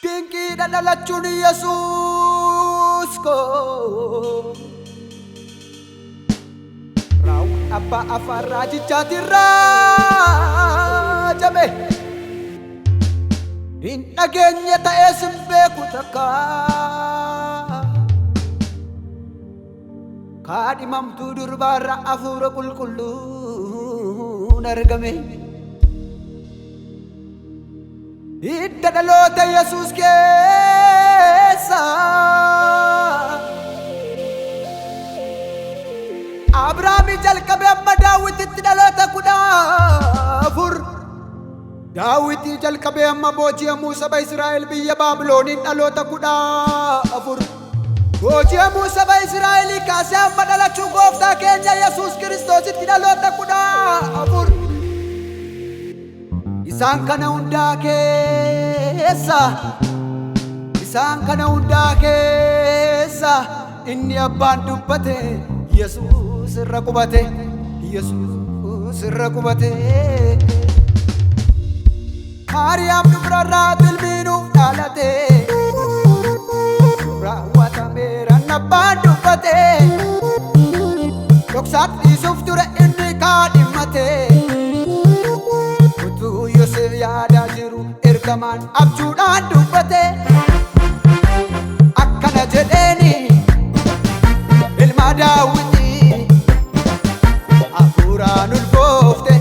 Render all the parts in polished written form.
Dinqii dhalachuun Yesuus koo raawwi abbaa afaan raajichaatirraa jame hin dhageenye ta'ees hin beeku takka kaadhimamtuu durbaarra hafuura qulqulluun argame hidda dhaloota Yesuus keessa Abrahaami jalqabe amma Daawititti dhaloota 14 Daawiti jalqabe amma booji'amuu saba Israa'el biyya Baabilooniin dhaloota 14 booji'amuu saba Israa'elii kaasee amma dhalachuu gooftaa keenya Yesuus Kiristoositti dhaloota 14 Isaan kana hundaa keessa inni abbaan dubbate Yesuus irra qubate Maariyaam dubrarraa ilmiinuuf dhalate raawwatameera abbaan dubbate dhoksaat dhiisuuf ture inni kaadhimate Yosef yaada jiru ergamaan abjuudhaan dubbate akkana jedheeni ilma Daawiti hafuuraan ulfoofte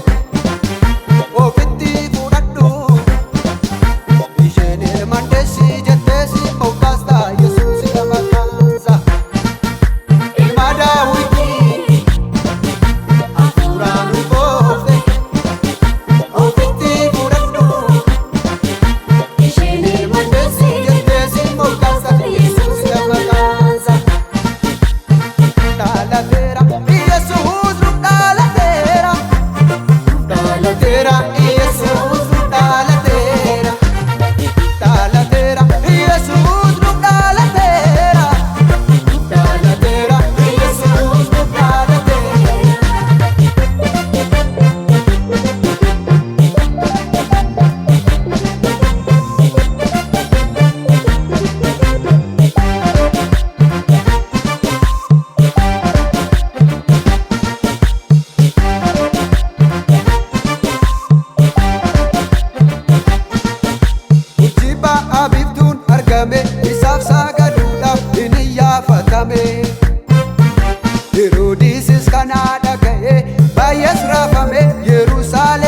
ofitti fudhadhu isheen ilma deessi jetteesi moggaasta Yesuus maqaansa ilma Daawiti hafuuraan ulfoofte isaaf sagaduudhaaf inni yaafatame Heroodisis kana dhaga'e baay'ees raafame Yerusaalem